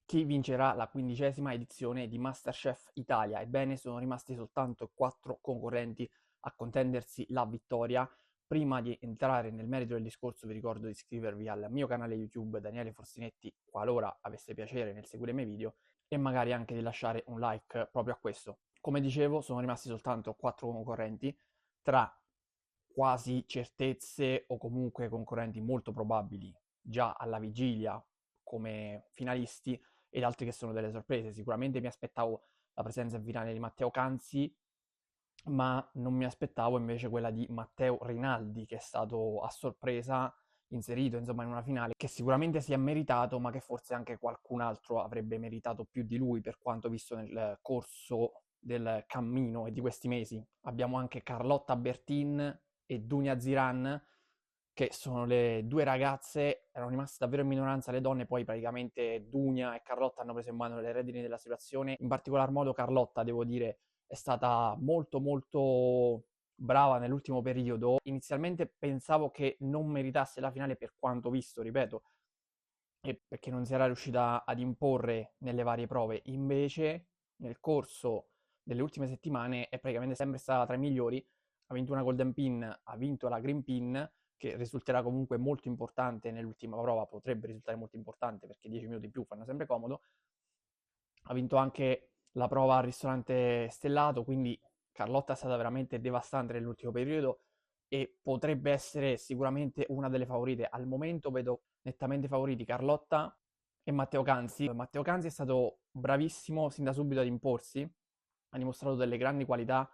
Chi vincerà la 15ª edizione di MasterChef Italia? Ebbene, sono rimasti soltanto 4 concorrenti a contendersi la vittoria. Prima di entrare nel merito del discorso, vi ricordo di iscrivervi al mio canale YouTube Daniele Forsinetti, qualora avesse piacere nel seguire i miei video, e magari anche di lasciare un like proprio a questo. Come dicevo, sono rimasti soltanto 4 concorrenti, tra quasi certezze o comunque concorrenti molto probabili già alla vigilia come finalisti ed altri che sono delle sorprese. Sicuramente mi aspettavo la presenza in finale di Matteo Canzi, ma non mi aspettavo invece quella di Matteo Rinaldi, che è stato a sorpresa inserito insomma in una finale che sicuramente si è meritato, ma che forse anche qualcun altro avrebbe meritato più di lui per quanto visto nel corso del cammino e di questi mesi. Abbiamo anche Carlotta Bertin e Dunia Ziran, che sono le due ragazze, erano rimaste davvero in minoranza le donne, poi praticamente Dunia e Carlotta hanno preso in mano le redini della situazione, in particolar modo Carlotta, devo dire, è stata molto molto brava nell'ultimo periodo. Inizialmente pensavo che non meritasse la finale per quanto visto, ripeto, e perché non si era riuscita ad imporre nelle varie prove. Invece, nel corso delle ultime settimane è praticamente sempre stata tra i migliori. Ha vinto una Golden Pin, ha vinto la Green Pin, che risulterà comunque molto importante nell'ultima prova, potrebbe risultare molto importante perché 10 minuti in più fanno sempre comodo. Ha vinto anche la prova al ristorante stellato, quindi Carlotta è stata veramente devastante nell'ultimo periodo e potrebbe essere sicuramente una delle favorite. Al momento vedo nettamente favoriti Carlotta e Matteo Canzi. Matteo Canzi è stato bravissimo sin da subito ad imporsi, ha dimostrato delle grandi qualità,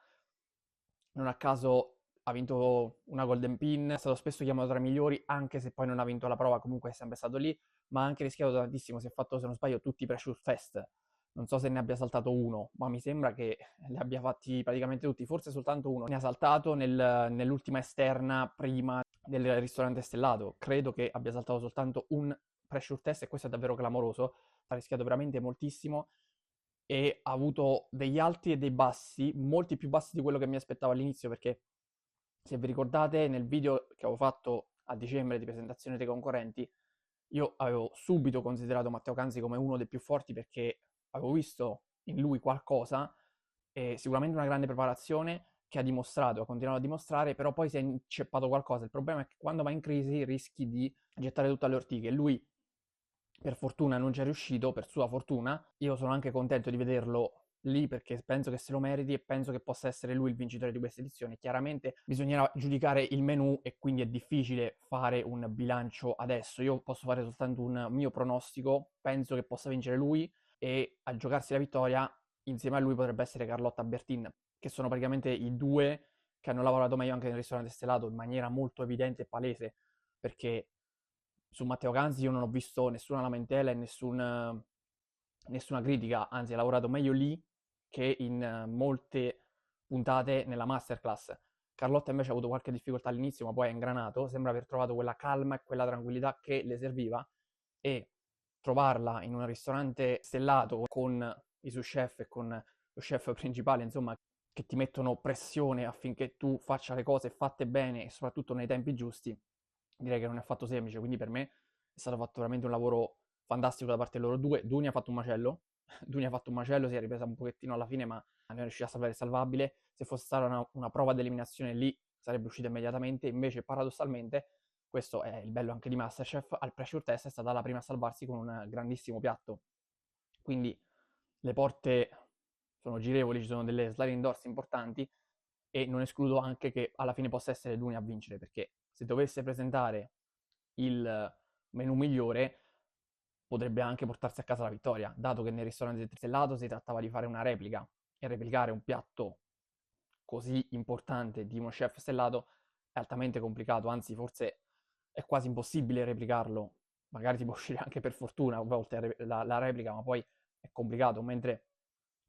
non a caso ha vinto una Golden Pin, è stato spesso chiamato tra i migliori, anche se poi non ha vinto la prova, comunque è sempre stato lì, ma ha anche rischiato tantissimo, si è fatto, se non sbaglio, tutti i pre-shoot fest. Non so se ne abbia saltato uno, ma mi sembra che li abbia fatti praticamente tutti, forse soltanto uno ne ha saltato nell'ultima esterna prima del ristorante stellato. Credo che abbia saltato soltanto un pre-shoot test e questo è davvero clamoroso. Ha rischiato veramente moltissimo e ha avuto degli alti e dei bassi, molti più bassi di quello che mi aspettavo all'inizio, perché se vi ricordate nel video che avevo fatto a dicembre di presentazione dei concorrenti, io avevo subito considerato Matteo Canzi come uno dei più forti perché avevo visto in lui qualcosa, e sicuramente una grande preparazione che ha dimostrato, ha continuato a dimostrare, però poi si è inceppato qualcosa. Il problema è che quando va in crisi rischi di gettare tutto alle ortiche. Lui per fortuna non ci è riuscito, per sua fortuna. Io sono anche contento di vederlo lì perché penso che se lo meriti e penso che possa essere lui il vincitore di questa edizione. Chiaramente bisognerà giudicare il menù e quindi è difficile fare un bilancio adesso. Io posso fare soltanto un mio pronostico, penso che possa vincere lui e a giocarsi la vittoria insieme a lui potrebbe essere Carlotta Bertin, che sono praticamente i due che hanno lavorato meglio anche nel ristorante stellato in maniera molto evidente e palese, perché su Matteo Canzi io non ho visto nessuna lamentela e nessuna critica, anzi ha lavorato meglio lì che in molte puntate nella masterclass. Carlotta invece ha avuto qualche difficoltà all'inizio, ma poi ha ingranato, sembra aver trovato quella calma e quella tranquillità che le serviva e trovarla in un ristorante stellato con i sous chef e con lo chef principale, insomma, che ti mettono pressione affinché tu faccia le cose fatte bene e soprattutto nei tempi giusti, direi che non è affatto semplice, quindi per me è stato fatto veramente un lavoro fantastico da parte di loro due. Duni ha fatto un macello, Duni ha fatto un macello, si è ripresa un pochettino alla fine, ma non è riuscita a salvare il salvabile. Se fosse stata una prova di eliminazione lì sarebbe uscita immediatamente, invece paradossalmente, questo è il bello anche di Masterchef, al pressure test è stata la prima a salvarsi con un grandissimo piatto. Quindi le porte sono girevoli, ci sono delle sliding doors importanti e non escludo anche che alla fine possa essere Duni a vincere, perché se dovesse presentare il menù migliore potrebbe anche portarsi a casa la vittoria, dato che nel ristorante stellato si trattava di fare una replica e replicare un piatto così importante di uno chef stellato è altamente complicato, anzi forse è quasi impossibile replicarlo. Magari si può uscire anche per fortuna a volte la replica, ma poi è complicato, mentre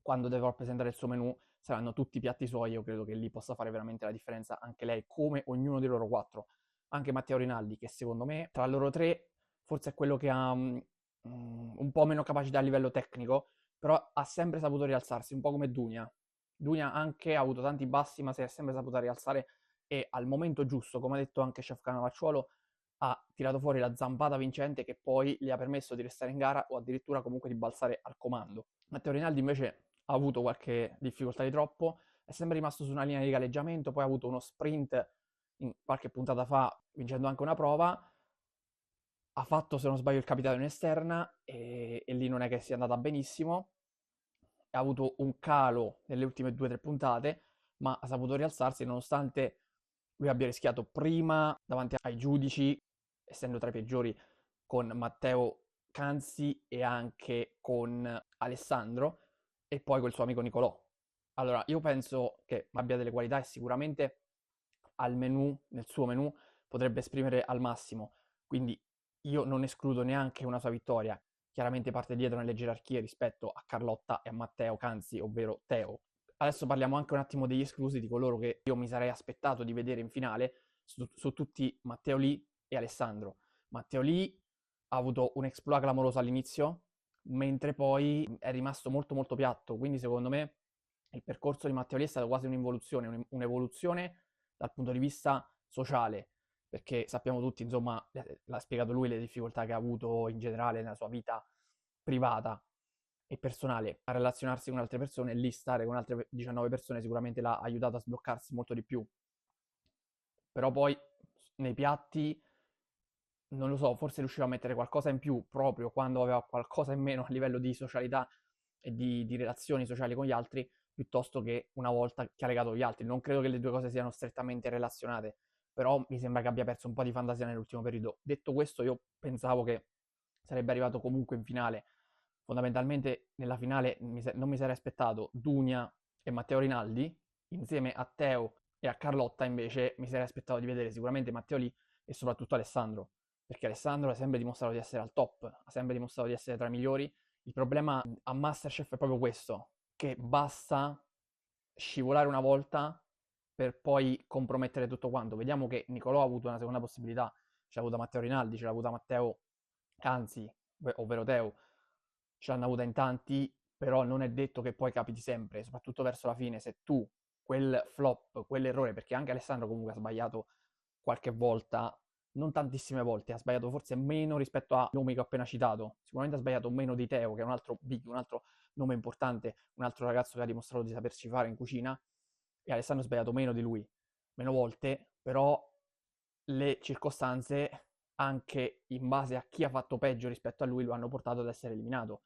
quando dovrò presentare il suo menù saranno tutti i piatti suoi, io credo che lì possa fare veramente la differenza anche lei, come ognuno dei loro quattro. Anche Matteo Rinaldi, che secondo me tra loro tre forse è quello che ha un po' meno capacità a livello tecnico, però ha sempre saputo rialzarsi, un po' come Dunia. Dunia anche ha avuto tanti bassi, ma si è sempre saputa rialzare e al momento giusto, come ha detto anche Chef Canavacciuolo, ha tirato fuori la zampata vincente che poi gli ha permesso di restare in gara o addirittura comunque di balzare al comando. Matteo Rinaldi invece ha avuto qualche difficoltà di troppo, è sempre rimasto su una linea di galleggiamento, poi ha avuto uno sprint in qualche puntata fa vincendo anche una prova, ha fatto se non sbaglio il capitano in esterna e lì non è che sia andata benissimo, ha avuto un calo nelle ultime 2 o 3 puntate, ma ha saputo rialzarsi nonostante lui abbia rischiato prima davanti ai giudici, essendo tra i peggiori, con Matteo Canzi e anche con Alessandro, e poi col suo amico Nicolò. Allora, io penso che abbia delle qualità e sicuramente nel suo menù, potrebbe esprimere al massimo. Quindi io non escludo neanche una sua vittoria. Chiaramente parte dietro nelle gerarchie rispetto a Carlotta e a Matteo Canzi, ovvero Teo. Adesso parliamo anche un attimo degli esclusi, di coloro che io mi sarei aspettato di vedere in finale, su tutti Matteo Li e Alessandro. Matteo Li ha avuto un exploit clamoroso all'inizio, mentre poi è rimasto molto molto piatto, quindi secondo me il percorso di Matteo Li è stato quasi un'involuzione, un'evoluzione dal punto di vista sociale, perché sappiamo tutti, insomma, l'ha spiegato lui, le difficoltà che ha avuto in generale nella sua vita privata e personale a relazionarsi con altre persone, e lì stare con altre 19 persone sicuramente l'ha aiutato a sbloccarsi molto di più. Però poi nei piatti, non lo so, forse riusciva a mettere qualcosa in più proprio quando aveva qualcosa in meno a livello di socialità e di relazioni sociali con gli altri, piuttosto che una volta che ha legato gli altri. Non credo che le due cose siano strettamente relazionate, però mi sembra che abbia perso un po' di fantasia nell'ultimo periodo. Detto questo, io pensavo che sarebbe arrivato comunque in finale. Fondamentalmente nella finale non mi sarei aspettato Dunia e Matteo Rinaldi, insieme a Teo e a Carlotta invece mi sarei aspettato di vedere sicuramente Matteo Lì e soprattutto Alessandro, perché Alessandro ha sempre dimostrato di essere al top, ha sempre dimostrato di essere tra i migliori. Il problema a Masterchef è proprio questo, che basta scivolare una volta per poi compromettere tutto quanto. Vediamo che Nicolò ha avuto una seconda possibilità, ce l'ha avuta Matteo Rinaldi, ce l'ha avuta Matteo Canzi, ovvero Teo, ce l'hanno avuta in tanti, però non è detto che poi capiti sempre, soprattutto verso la fine, se tu quel flop, quell'errore, perché anche Alessandro comunque ha sbagliato qualche volta, non tantissime volte, ha sbagliato forse meno rispetto a nomi che ho appena citato, sicuramente ha sbagliato meno di Teo, che è un altro big, un altro nome importante, un altro ragazzo che ha dimostrato di saperci fare in cucina, e Alessandro ha sbagliato meno di lui, meno volte, però le circostanze, anche in base a chi ha fatto peggio rispetto a lui, lo hanno portato ad essere eliminato.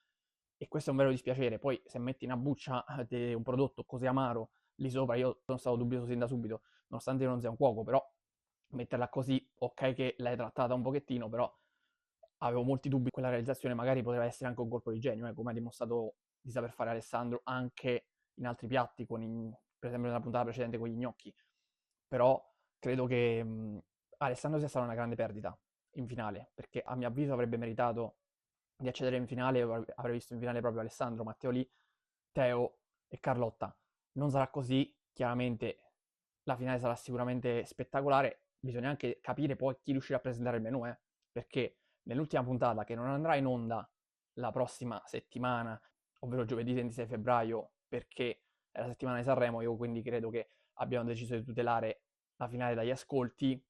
E questo è un vero dispiacere. Poi se metti una buccia di un prodotto così amaro lì sopra, io sono stato dubbioso sin da subito, nonostante io non sia un cuoco, però metterla così, ok che l'hai trattata un pochettino, però avevo molti dubbi. Quella realizzazione magari poteva essere anche un colpo di genio, come ha dimostrato di saper fare Alessandro anche in altri piatti, per esempio nella puntata precedente con gli gnocchi. Però credo che Alessandro sia stata una grande perdita in finale, perché a mio avviso avrebbe meritato di accedere in finale, avrei visto in finale proprio Alessandro, Matteo Lì, Teo e Carlotta. Non sarà così, chiaramente la finale sarà sicuramente spettacolare, bisogna anche capire poi chi riuscirà a presentare il menù, perché nell'ultima puntata, che non andrà in onda la prossima settimana, ovvero giovedì 26 febbraio, perché è la settimana di Sanremo, io quindi credo che abbiano deciso di tutelare la finale dagli ascolti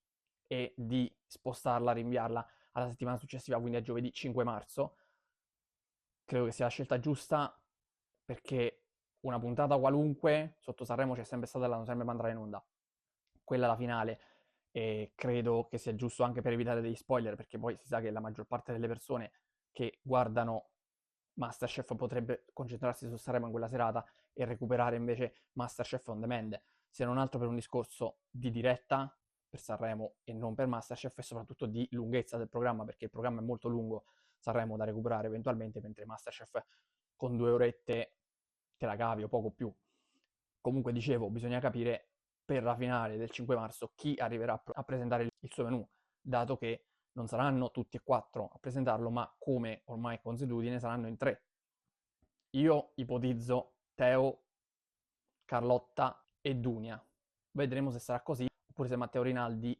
e di spostarla, rinviarla alla settimana successiva, quindi a giovedì 5 marzo. Credo che sia la scelta giusta, perché una puntata qualunque sotto Sanremo c'è sempre stata e l'hanno sempre mandata in onda. Quella è la finale, e credo che sia giusto anche per evitare degli spoiler, perché poi si sa che la maggior parte delle persone che guardano Masterchef potrebbe concentrarsi su Sanremo in quella serata e recuperare invece Masterchef on demand, se non altro per un discorso di diretta per Sanremo e non per Masterchef, e soprattutto di lunghezza del programma, perché il programma è molto lungo, Sanremo da recuperare eventualmente, mentre Masterchef con 2 orette te la cavi o poco più. Comunque dicevo, bisogna capire per la finale del 5 marzo chi arriverà a presentare il suo menù, dato che non saranno tutti e quattro a presentarlo, ma come ormai è consuetudine saranno in 3. Io ipotizzo Teo, Carlotta e Dunia. Vedremo se sarà così, oppure se Matteo Rinaldi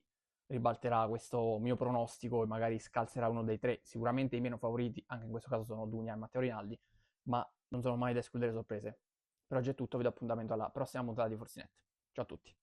ribalterà questo mio pronostico e magari scalzerà uno dei 3. Sicuramente i meno favoriti, anche in questo caso, sono Dunia e Matteo Rinaldi, ma non sono mai da escludere sorprese. Per oggi è tutto, vi do appuntamento alla prossima puntata di Forsinet. Ciao a tutti.